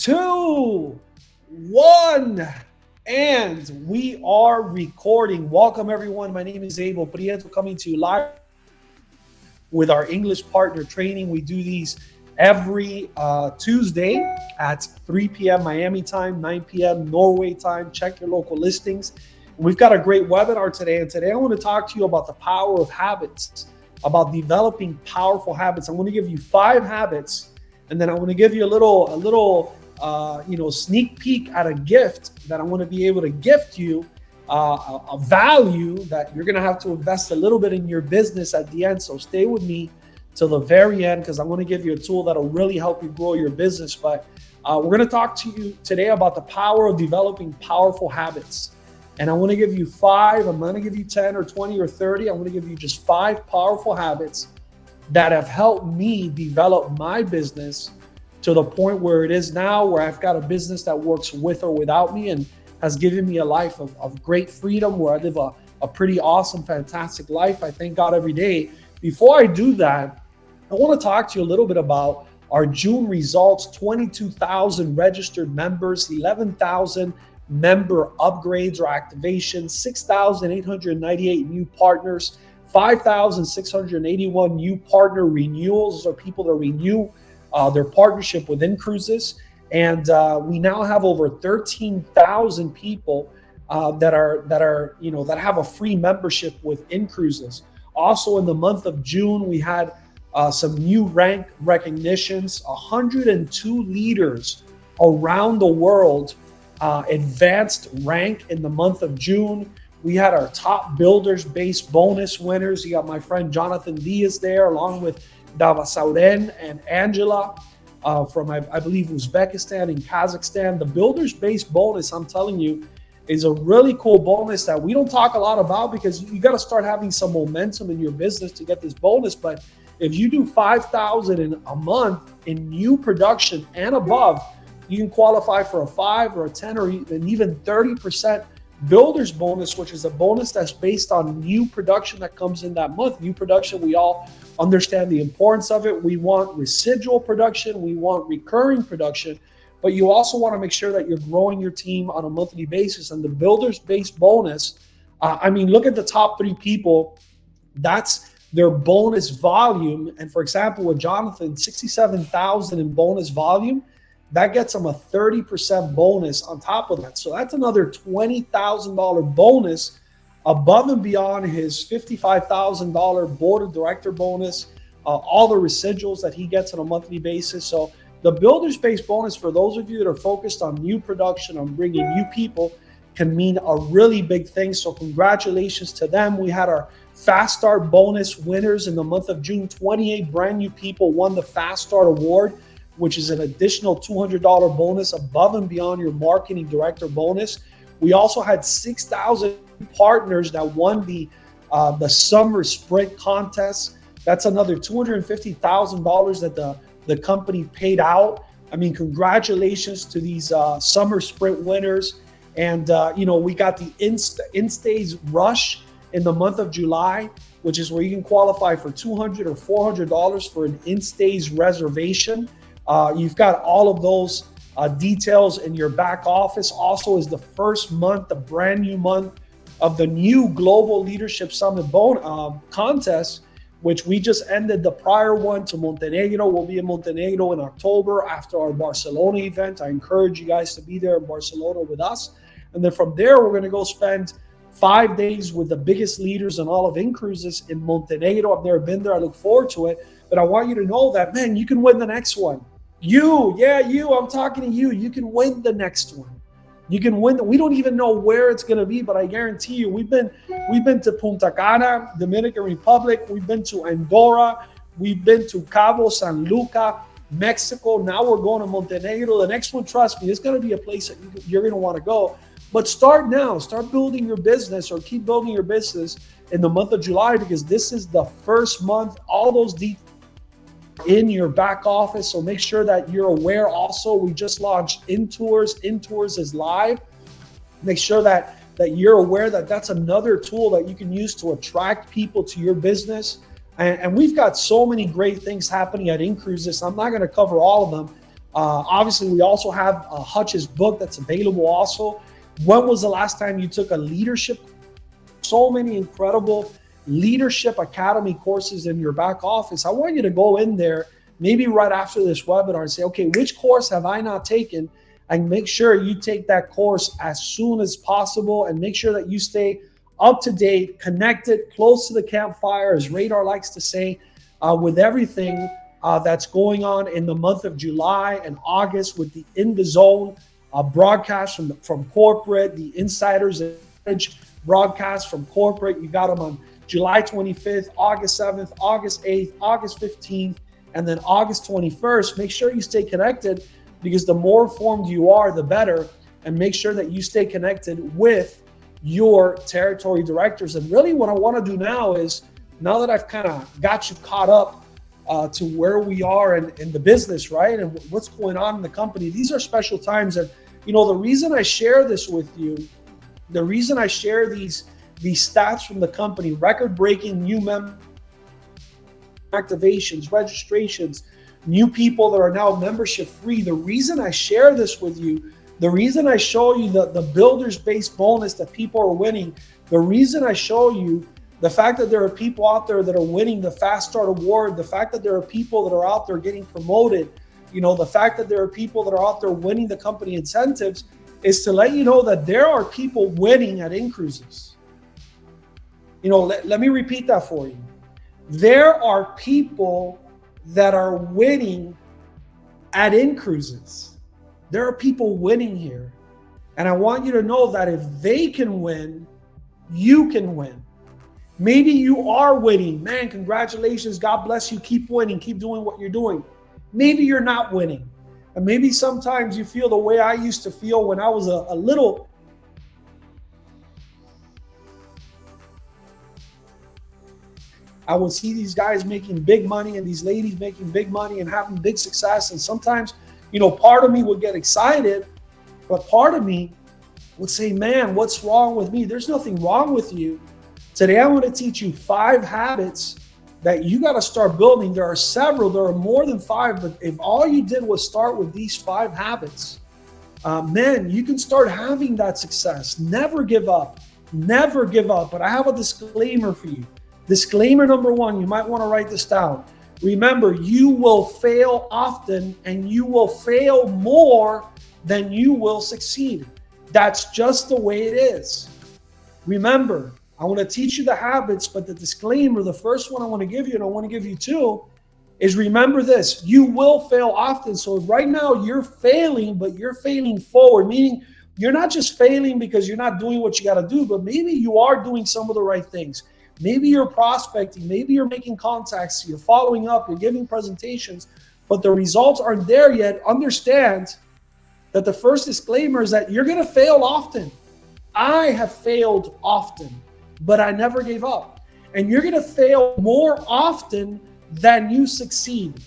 two, one, and we are recording. Welcome, everyone. My name is Abel Prieto, coming to you live with our English partner training. We do these every Tuesday at 3 p.m. Miami time, 9 p.m. Norway time. Check your local listings. We've got a great webinar today, and today I want to talk to you about the power of habits, about developing powerful habits. I want to give you 5 habits, and then I want to give you a little sneak peek at a gift that I want to be able to gift you, a value that you're going to have to invest a little bit in your business at the end. So stay with me till the very end, because I want to give you a tool that'll really help you grow your business. But we're going to talk to you today about the power of developing powerful habits. And I want to give you 5. I'm not going to give you 10 or 20 or 30. I'm going to give you just 5 powerful habits that have helped me develop my business to the point where it is now, where I've got a business that works with or without me and has given me a life of great freedom, where I live a pretty awesome, fantastic life. I thank God every day. Before I do that, I want to talk to you a little bit about our June results. 22,000 registered members, 11,000 member upgrades or activations, 6,898 new partners, 5,681 new partner renewals. Those are people that renew their partnership with InCruises. And we now have over 13,000 people that have a free membership with InCruises. Also in the month of June, we had some new rank recognitions. 102 leaders around the world advanced rank in the month of June. We had our top builders base bonus winners. You got my friend Jonathan Diaz there, along with Dava Sauren and Angela from, I believe, Uzbekistan and Kazakhstan. The builders base bonus, I'm telling you, is a really cool bonus that we don't talk a lot about, because you got to start having some momentum in your business to get this bonus. But if you do 5,000 in a month in new production and above, you can qualify for a 5 or a 10 or even 30% builder's bonus, which is a bonus that's based on new production that comes in that month. New production, we all understand the importance of it. We want residual production, we want recurring production, but you also want to make sure that you're growing your team on a monthly basis. And the builder's base bonus, look at the top 3 people. That's their bonus volume. And for example, with Jonathan, 67,000 in bonus volume. That gets him a 30% bonus on top of that. So that's another $20,000 bonus above and beyond his $55,000 board of director bonus, all the residuals that he gets on a monthly basis. So the builder's base bonus, for those of you that are focused on new production, on bringing new people, can mean a really big thing. So congratulations to them. We had our Fast Start bonus winners in the month of June. 28 brand new people won the Fast Start Award, which is an additional $200 bonus above and beyond your marketing director bonus. We also had 6,000 partners that won the summer sprint contest. That's another $250,000 that the company paid out. I mean, congratulations to these summer sprint winners. And we got the InStays Rush in the month of July, which is where you can qualify for $200 or $400 for an InStays reservation. You've got all of those details in your back office. Also is the first month, the brand new month of the new Global Leadership Summit contest, which we just ended the prior one to Montenegro. We'll be in Montenegro in October after our Barcelona event. I encourage you guys to be there in Barcelona with us. And then from there, we're going to go spend 5 days with the biggest leaders in all of InCruises in Montenegro. I've never been there. I look forward to it. But I want you to know that, man, you can win the next one. You, I'm talking to you. You can win the next one. You can win. We don't even know where it's going to be, but I guarantee you, we've been to Punta Cana, Dominican Republic. We've been to Andorra. We've been to Cabo San Luca, Mexico. Now we're going to Montenegro. The next one, trust me, it's going to be a place that you're going to want to go. But start now. Start building your business, or keep building your business in the month of July, because this is the first month. All those details in your back office, so make sure that you're aware. Also, we just launched InTours. InTours is live. Make sure that you're aware that that's another tool that you can use to attract people to your business. And we've got so many great things happening at InCruises. I'm not going to cover all of them. Obviously, we also have Hutch's book that's available also. When was the last time you took a leadership? So many incredible leadership academy courses in your back office. I want you to go in there maybe right after this webinar and say, okay, which course have I not taken? And make sure you take that course as soon as possible, and make sure that you stay up to date, connected, close to the campfire, as Radar likes to say, with everything that's going on in the month of July and August with the In the Zone broadcast from corporate, the Insiders Edge broadcast from corporate. You got them on July 25th, August 7th, August 8th, August 15th, and then August 21st. Make sure you stay connected, because the more informed you are, the better. And make sure that you stay connected with your territory directors. And really what I want to do now is, now that I've kind of got you caught up to where we are in the business, right? And what's going on in the company. These are special times. And, the reason I share this with you, the reason I share these stats from the company, record-breaking new member activations, registrations, new people that are now membership free. The reason I share this with you, the reason I show you the builders-based bonus that people are winning, the reason I show you the fact that there are people out there that are winning the Fast Start Award, the fact that there are people that are out there getting promoted, the fact that there are people that are out there winning the company incentives, is to let you know that there are people winning at in-cruises. Let me repeat that for you. There are people that are winning at in-cruises. There are people winning here. And I want you to know that if they can win, you can win. Maybe you are winning. Man, congratulations. God bless you. Keep winning. Keep doing what you're doing. Maybe you're not winning. And maybe sometimes you feel the way I used to feel when I was a little. I would see these guys making big money and these ladies making big money and having big success. And sometimes, part of me would get excited, but part of me would say, man, what's wrong with me? There's nothing wrong with you. Today, I want to teach you 5 habits that you got to start building. There are several, there are more than 5, but if all you did was start with these 5 habits, man, you can start having that success. Never give up. Never give up. But I have a disclaimer for you. Disclaimer number 1, you might want to write this down. Remember, you will fail often and you will fail more than you will succeed. That's just the way it is. Remember, I want to teach you the habits, but the disclaimer, the first one I want to give you, and I want to give you 2, is remember this: you will fail often. So right now you're failing, but you're failing forward, meaning you're not just failing because you're not doing what you got to do, but maybe you are doing some of the right things. Maybe you're prospecting, maybe you're making contacts, you're following up, you're giving presentations, but the results aren't there yet. Understand that the first disclaimer is that you're going to fail often. I have failed often, but I never gave up. And you're going to fail more often than you succeed.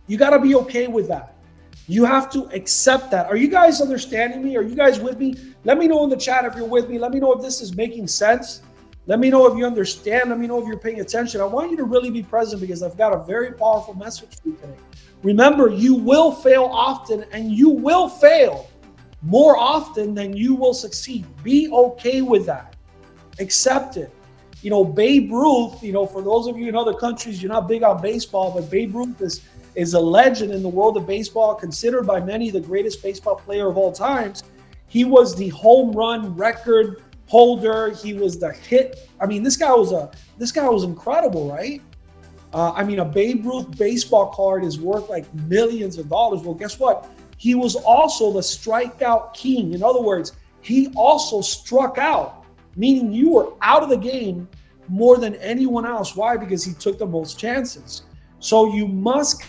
You got to be okay with that. You have to accept that. Are you guys understanding me? Are you guys with me? Let me know in the chat if you're with me. Let me know if this is making sense. Let me know if you understand. Let me know if you're paying attention. I want you to really be present because I've got a very powerful message for you today. Remember, you will fail often and you will fail more often than you will succeed. Be okay with that. Accept it. Babe Ruth, for those of you in other countries, you're not big on baseball, but Babe Ruth is a legend in the world of baseball, considered by many the greatest baseball player of all times. He was the home run record holder. He was the hit. I mean, this guy was incredible, right? A Babe Ruth baseball card is worth like millions of dollars. Well, guess what? He was also the strikeout king. In other words, he also struck out, meaning you were out of the game more than anyone else. Why? Because he took the most chances. So you must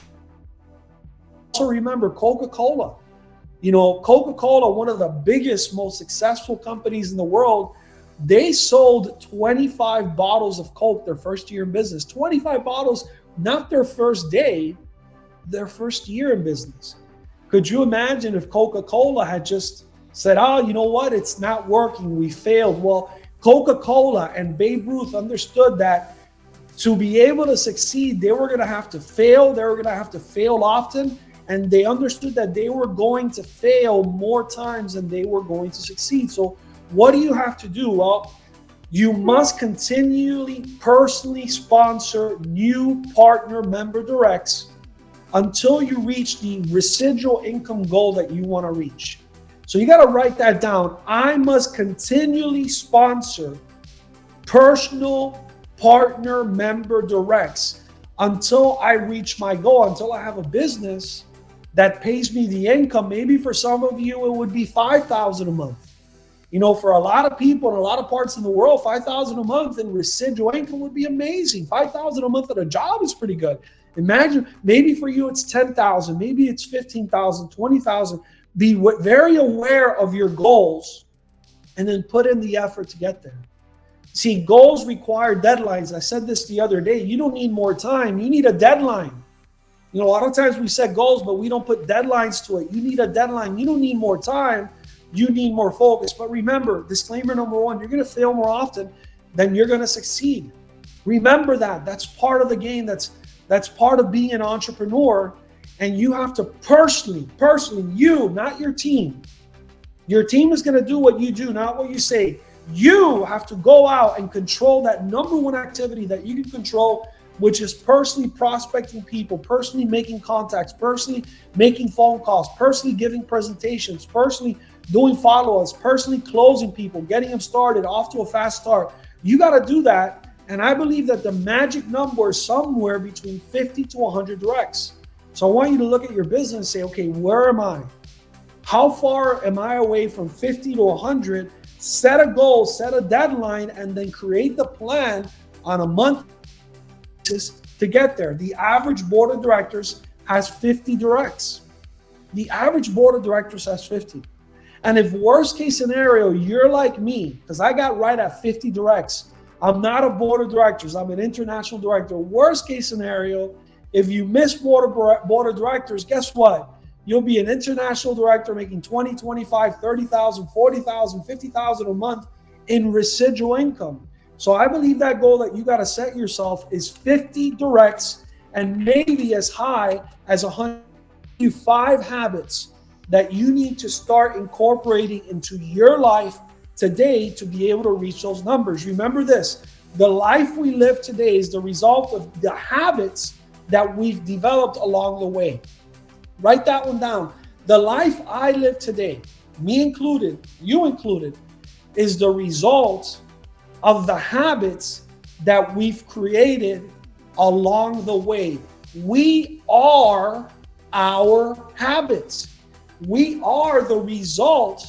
also remember Coca-Cola. Coca-Cola, one of the biggest, most successful companies in the world, they sold 25 bottles of Coke their first year in business. 25 bottles, not their first day, their first year in business. Could you imagine if Coca-Cola had just said, oh, you know what? It's not working. We failed. Well, Coca-Cola and Babe Ruth understood that to be able to succeed, they were going to have to fail. They were going to have to fail often. and they understood that they were going to fail more times than they were going to succeed. So what do you have to do? Well, you must continually personally sponsor new partner member directs until you reach the residual income goal that you want to reach. So you got to write that down. I must continually sponsor personal partner member directs until I reach my goal, until I have a business that pays me the income. Maybe for some of you, it would be $5,000 a month. You know, for a lot of people in a lot of parts of the world, $5,000 a month in residual income would be amazing. $5,000 a month at a job is pretty good. Imagine, maybe for you it's $10,000, maybe it's $15,000, $20,000. Be very aware of your goals and then put in the effort to get there. See, goals require deadlines. I said this the other day. You don't need more time. You need a deadline. You know, a lot of times we set goals, but we don't put deadlines to it. You need a deadline. You don't need more time. You need more focus. But remember, disclaimer number one, you're going to fail more often than you're going to succeed. Remember that. That's part of the game. That's part of being an entrepreneur. And you have to personally, you, not your team. Your team is going to do what you do, not what you say. You have to go out and control that number one activity that you can control, which is personally prospecting people, personally making contacts, personally making phone calls, personally giving presentations, personally doing follow-ups, personally closing people, getting them started off to a fast start. You got to do that. And I believe that the magic number is somewhere between 50 to 100 directs. So I want you to look at your business and say, okay, where am I? How far am I away from 50 to 100? Set a goal, set a deadline, and then create the plan on a month basis to get there. The average board of directors has 50 directs. The average board of directors has 50. And if worst case scenario, you're like me, because I got right at 50 directs. I'm not a board of directors. I'm an international director. Worst case scenario, if you miss board of directors, guess what? You'll be an international director making 20, 25, 30,000, 40,000, 50,000 a month in residual income. So I believe that goal that you got to set yourself is 50 directs and maybe as high as 105 habits that you need to start incorporating into your life today to be able to reach those numbers. Remember this, the life we live today is the result of the habits that we've developed along the way. Write that one down. The life I live today, me included, you included, is the result of the habits that we've created along the way. We are our habits. We are the result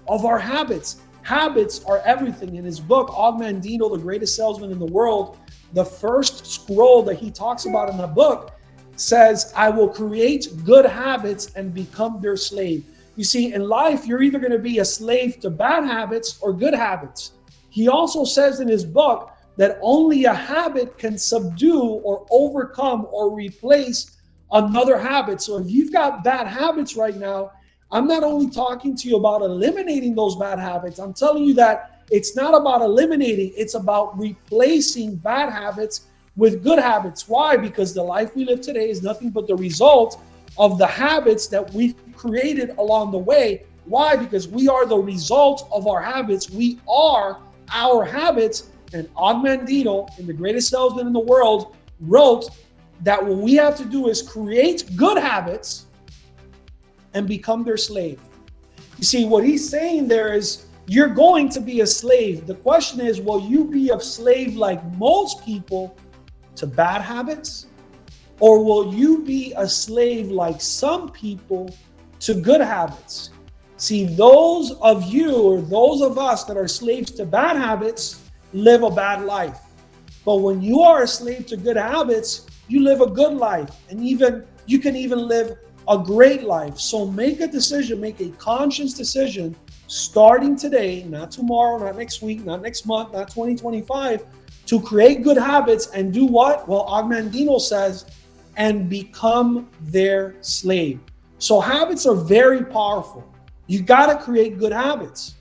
of our habits. Habits are everything. In his book, Og Mandino, the greatest salesman in the world, the first scroll that he talks about in the book says, I will create good habits and become their slave. You see, in life, you're either going to be a slave to bad habits or good habits. He also says in his book that only a habit can subdue or overcome or replace another habit. So if you've got bad habits right now, I'm not only talking to you about eliminating those bad habits, I'm telling you that it's not about eliminating, it's about replacing bad habits with good habits. Why? Because the life we live today is nothing but the result of the habits that we've created along the way. Why? Because we are the result of our habits. We are our habits. And Og Mandino, in the greatest salesman in the world, wrote that what we have to do is create good habits and become their slave. You see, what he's saying there is you're going to be a slave. The question is, will you be a slave like most people to bad habits? Or will you be a slave like some people to good habits? See, those of you or those of us that are slaves to bad habits live a bad life. But when you are a slave to good habits, you live a good life. And you can even live a great life. So make a decision, make a conscious decision starting today, not tomorrow, not next week, not next month, not 2025, to create good habits and do what? Well, Og Mandino says, and become their slave. So habits are very powerful. You got to create good habits.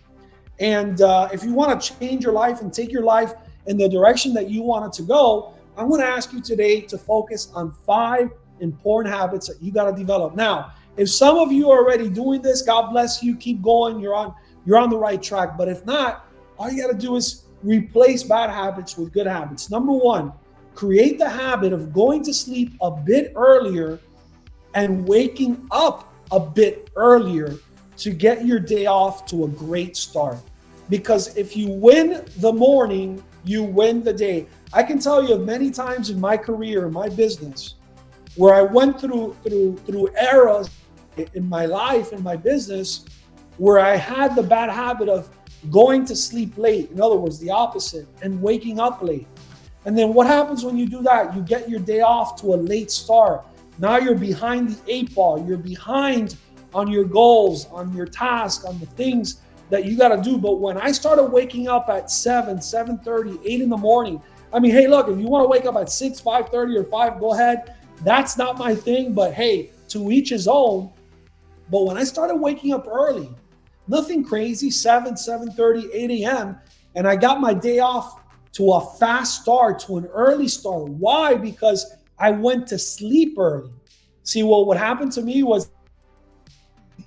And if you want to change your life and take your life in the direction that you want it to go, I'm going to ask you today to focus on 5 important habits that you got to develop. Now, if some of you are already doing this, God bless you. Keep going. You're on the right track. But if not, all you got to do is replace bad habits with good habits. Number one, create the habit of going to sleep a bit earlier and waking up a bit earlier to get your day off to a great start. Because if you win the morning, you win the day. I can tell you many times in my career, in my business, where I went through eras in my life, in my business, where I had the bad habit of going to sleep late. In other words, the opposite, and waking up late. And then what happens when you do that? You get your day off to a late start. Now you're behind the 8 ball. You're behind on your goals, on your task, on the things that you got to do. But when I started waking up at 7:30, 8 in the morning, I mean, hey, look, if you want to wake up at 6, 5:30 or 5, go ahead. That's not my thing, but hey, to each his own. But when I started waking up early, nothing crazy, 7:30, 8 a.m., and I got my day off to a fast start, to an early start. Why? Because I went to sleep early. See, well, what happened to me was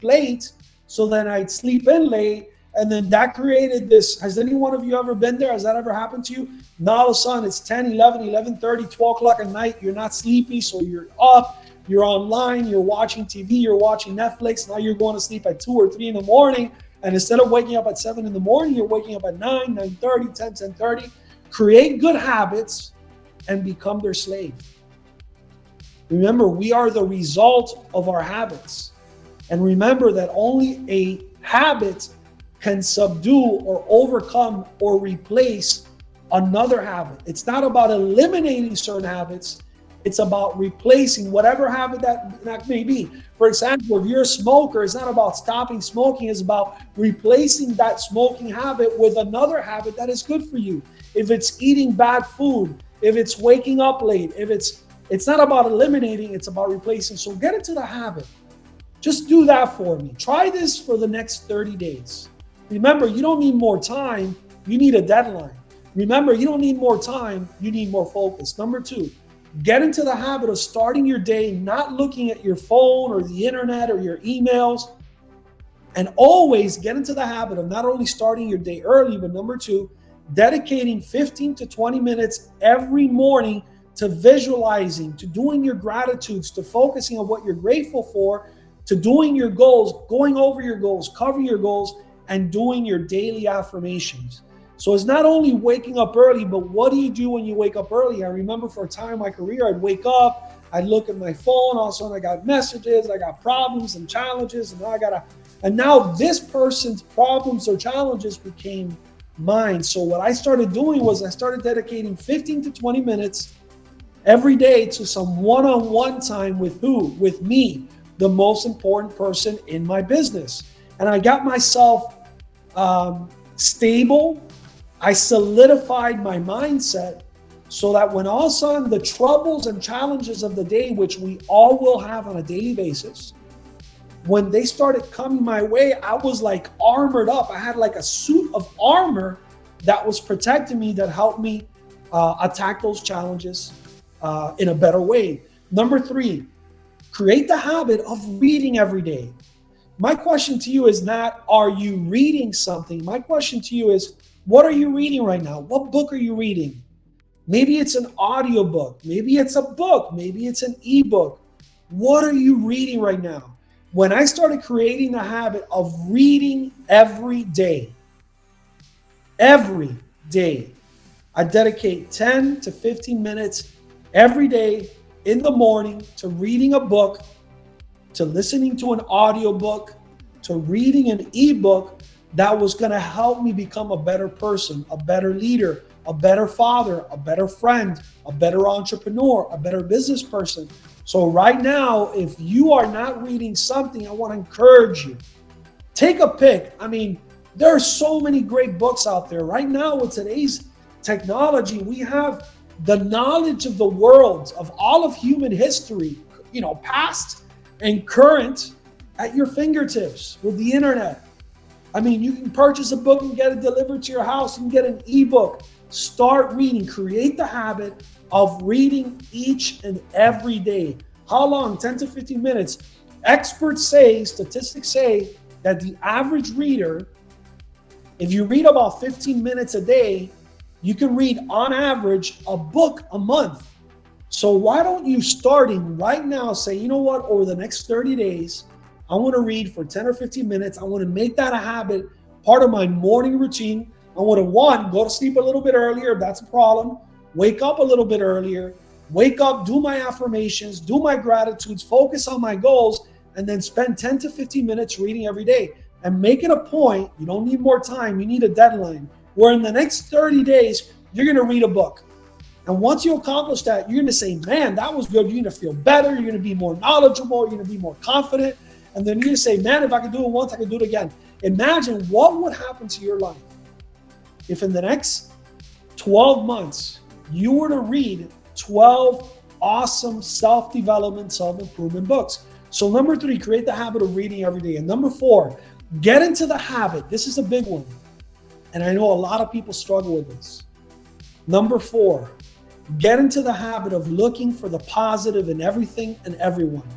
late, so then I'd sleep in late, and then that created this. Has any one of you ever been there? Has that ever happened to you? Now all of a sudden it's 10, 11, 11:30, 12 o'clock at night. You're not sleepy, so you're up, you're online, you're watching TV, you're watching Netflix. Now you're going to sleep at 2 or 3 in the morning, and instead of waking up at 7 in the morning, you're waking up at 9, 9:30, 10, 10:30. Create good habits and become their slave. Remember, we are the result of our habits. And remember that only a habit can subdue or overcome or replace another habit. It's not about eliminating certain habits. It's about replacing whatever habit that may be. For example, if you're a smoker, it's not about stopping smoking. It's about replacing that smoking habit with another habit that is good for you. If it's eating bad food, if it's waking up late, it's not about eliminating, it's about replacing. So get into the habit. Just do that for me. Try this for the next 30 days. Remember, you don't need more time, you need a deadline. Remember, you don't need more time, you need more focus. Number two, get into the habit of starting your day not looking at your phone or the internet or your emails. And always get into the habit of not only starting your day early, but number two, dedicating 15 to 20 minutes every morning to visualizing, to doing your gratitudes, to focusing on what you're grateful for, to doing your goals, going over your goals, covering your goals, and doing your daily affirmations. So it's not only waking up early, but what do you do when you wake up early? I remember for a time in my career, I'd wake up, I'd look at my phone, all of a sudden I got messages, I got problems and challenges, and now this person's problems or challenges became mine. So what I started doing was I started dedicating 15 to 20 minutes every day to some one-on-one time with who? With me, the most important person in my business. And I got myself stable. I solidified my mindset so that when all of a sudden the troubles and challenges of the day, which we all will have on a daily basis, when they started coming my way, I was like armored up. I had like a suit of armor that was protecting me, that helped me attack those challenges in a better way. Number three, create the habit of reading every day. My question to you is not, are you reading something? My question to you is, what are you reading right now? What book are you reading? Maybe it's an audiobook. Maybe it's a book. Maybe it's an ebook. What are you reading right now? When I started creating the habit of reading every day, I dedicate 10 to 15 minutes every day in the morning to reading a book, to listening to an audiobook, to reading an ebook that was going to help me become a better person, a better leader, a better father, a better friend, a better entrepreneur, a better business person. So right now, if you are not reading something, I want to encourage you. Take a pick. I mean, there are so many great books out there. Right now, with today's technology, we have the knowledge of the world, of all of human history, past and current, at your fingertips with the internet. I mean, you can purchase a book and get it delivered to your house. You can get an ebook. Start reading. Create the habit of reading each and every day. How long? 10 to 15 minutes. Experts say, statistics say that the average reader, if you read about 15 minutes a day, you can read on average a book a month. So why don't you starting right now say, you know what, over the next 30 days, I want to read for 10 or 15 minutes. I want to make that a habit, part of my morning routine. I want to, go to sleep a little bit earlier. That's a problem. Wake up a little bit earlier. Wake up, do my affirmations, do my gratitudes, focus on my goals, and then spend 10 to 15 minutes reading every day. And make it a point. You don't need more time. You need a deadline where in the next 30 days, you're going to read a book. And once you accomplish that, you're going to say, man, that was good. You're going to feel better. You're going to be more knowledgeable. You're going to be more confident. And then you're going to say, man, if I can do it once, I can do it again. Imagine what would happen to your life if in the next 12 months, you were to read 12 awesome self-development, self-improvement books. So number 3, create the habit of reading every day. And number 4, get into the habit. This is a big one. And I know a lot of people struggle with this. Number 4, get into the habit of looking for the positive in everything and everyone.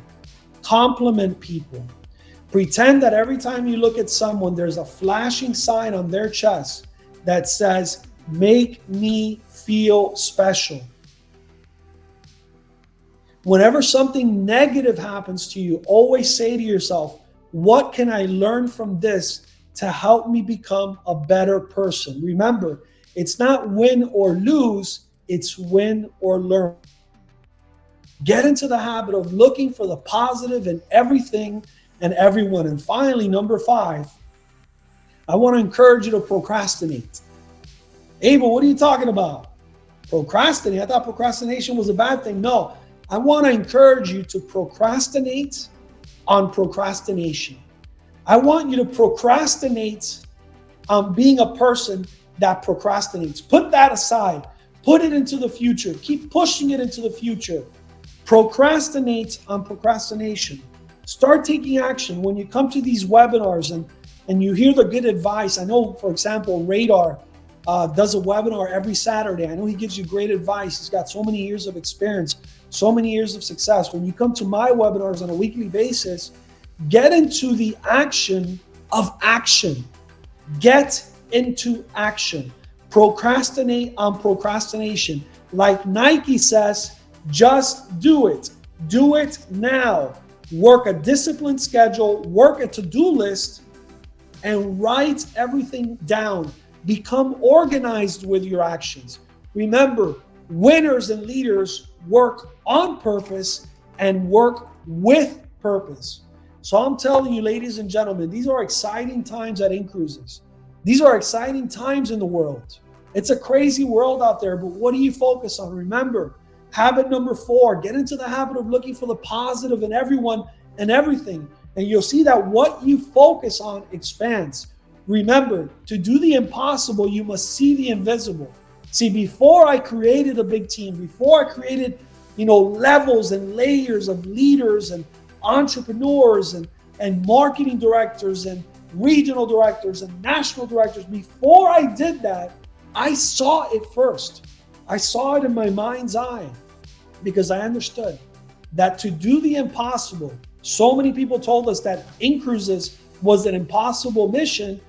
Compliment people. Pretend that every time you look at someone, there's a flashing sign on their chest that says, make me feel special. Whenever something negative happens to you, always say to yourself, what can I learn from this to help me become a better person? Remember, it's not win or lose, it's win or learn. Get into the habit of looking for the positive in everything and everyone. And finally, number 5, I want to encourage you to procrastinate. Abel, what are you talking about? Procrastinate? I thought procrastination was a bad thing. No, I want to encourage you to procrastinate on procrastination. I want you to procrastinate on being a person that procrastinates. Put that aside. Put it into the future. Keep pushing it into the future. Procrastinate on procrastination. Start taking action. When you come to these webinars and you hear the good advice, I know, for example, Radar does a webinar every Saturday. I know he gives you great advice. He's got so many years of experience, so many years of success. When you come to my webinars on a weekly basis, get into the action of action. Get into action. Procrastinate on procrastination. Like Nike says, just do it. Do it now. Work a disciplined schedule, work a to-do list, and write everything down. Become organized with your actions. Remember, winners and leaders work on purpose and work with purpose. So I'm telling you, ladies and gentlemen, these are exciting times at InCruises. These are exciting times in the world. It's a crazy world out there, but what do you focus on? Remember, habit number 4, get into the habit of looking for the positive in everyone and everything. And you'll see that what you focus on expands. Remember, to do the impossible, you must see the invisible. See, before I created a big team, before I created, levels and layers of leaders and entrepreneurs and marketing directors and regional directors and national directors, before I did that, I saw it first. I saw it in my mind's eye because I understood that to do the impossible, so many people told us that InCruises was an impossible mission.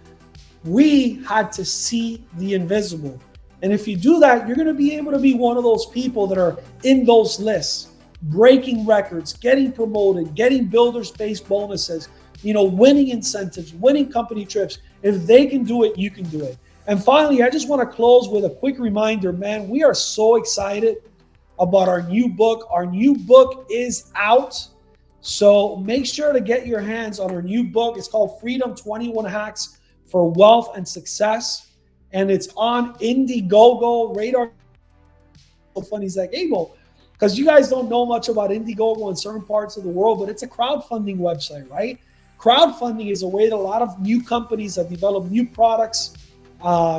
We had to see the invisible. And if you do that, you're going to be able to be one of those people that are in those lists, breaking records, getting promoted, getting builder-space bonuses, winning incentives, winning company trips. If they can do it, you can do it. And finally, I just want to close with a quick reminder, man, we are so excited about our new book. Our new book is out. So make sure to get your hands on our new book. It's called Freedom 21 Hacks for Wealth and Success. And it's on Indiegogo. Radar. So funny, he's like, Abel, because you guys don't know much about Indiegogo in certain parts of the world, but it's a crowdfunding website, right? Crowdfunding is a way that a lot of new companies have developed new products,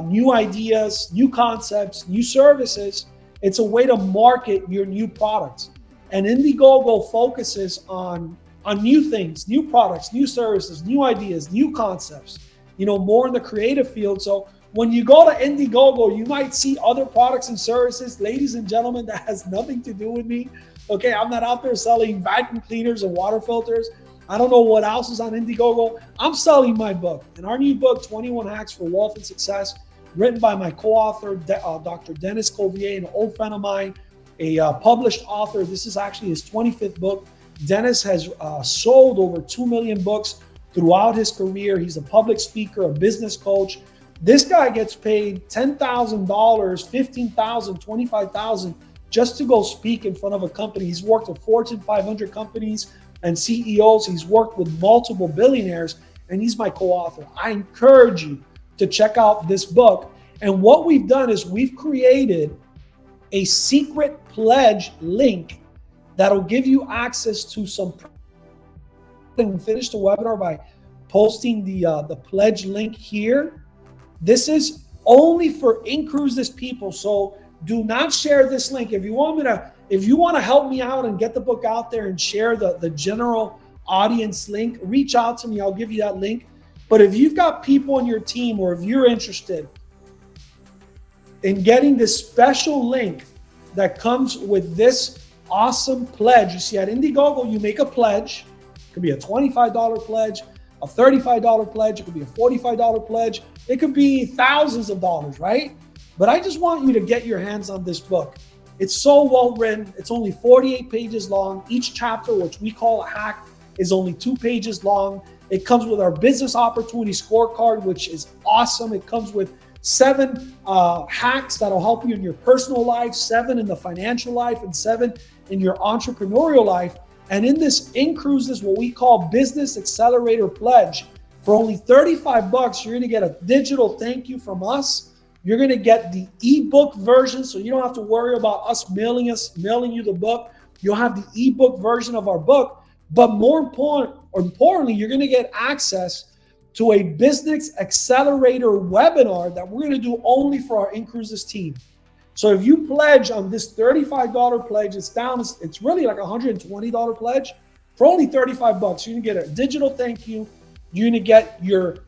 new ideas, new concepts, new services. It's a way to market your new products. And Indiegogo focuses on new things, new products, new services, new ideas, new concepts, more in the creative field. So When you go to Indiegogo, you might see other products and services, ladies and gentlemen, that has nothing to do with me. Okay, I'm not out there selling vacuum cleaners and water filters. I don't know what else is on Indiegogo. I'm selling my book. And our new book, 21 Hacks for Wealth and Success, written by my co-author, Dr. Dennis Colvier, an old friend of mine, a published author. This is actually his 25th book. Dennis has sold over 2 million books throughout his career. He's a public speaker, a business coach. This guy gets paid $10,000, $15,000, $25,000 just to go speak in front of a company. He's worked with Fortune 500 companies and CEOs. He's worked with multiple billionaires, and he's my co-author. I encourage you to check out this book. And what we've done is we've created a secret pledge link that'll give you access to some. And finish the webinar by posting the pledge link here. This is only for InCruises people, so do not share this link. If you want to help me out and get the book out there and share the general audience link, reach out to me. I'll give you that link. But if you've got people on your team, or if you're interested in getting this special link that comes with this awesome pledge, you see at Indiegogo, you make a pledge. It could be a $25 pledge, a $35 pledge. It could be a $45 pledge. It could be thousands of dollars, right? But I just want you to get your hands on this book. It's so well written. It's only 48 pages long. Each chapter, which we call a hack, is only 2 pages long. It comes with our business opportunity scorecard, which is awesome. It comes with 7 hacks that'll help you in your personal life, 7 in the financial life, and 7 in your entrepreneurial life. And in this InCruises, what we call Business Accelerator Pledge, for only $35, you're going to get a digital thank you from us. You're going to get the ebook version, so you don't have to worry about us mailing you the book. You'll have the ebook version of our book. But more importantly, you're going to get access to a Business Accelerator webinar that we're going to do only for our InCruises team. So if you pledge on this $35 pledge, it's really like a $120 pledge. For only $35, you're going to get a digital thank you. You're going to get your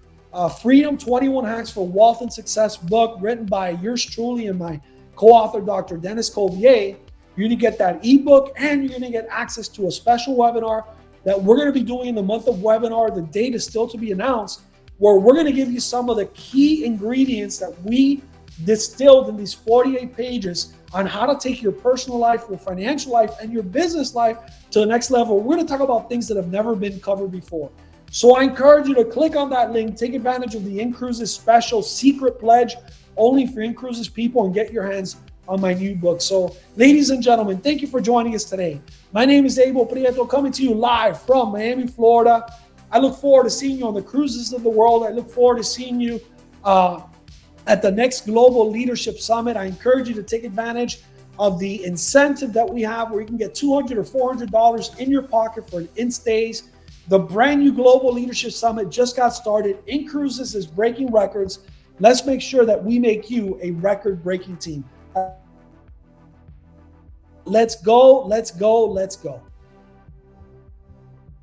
Freedom 21 Hacks for Wealth and Success book, written by yours truly and my co-author, Dr. Dennis Colvier. You're going to get that ebook, and you're going to get access to a special webinar that we're going to be doing in the month of webinar. The date is still to be announced, where we're going to give you some of the key ingredients that we distilled in these 48 pages on how to take your personal life, your financial life, and your business life to the next level. We're going to talk about things that have never been covered before. So I encourage you to click on that link, take advantage of the InCruises special secret pledge only for InCruises people, and get your hands on my new book. So ladies and gentlemen, thank you for joining us today. My name is Abel Prieto, coming to you live from Miami, Florida. I look forward to seeing you on the cruises of the world. I look forward to seeing you at the next Global Leadership Summit. I encourage you to take advantage of the incentive that we have, where you can get $200 or $400 in your pocket for an in-stays. The brand new Global Leadership Summit just got started. InCruises is breaking records. Let's make sure that we make you a record-breaking team. Let's go, let's go, let's go.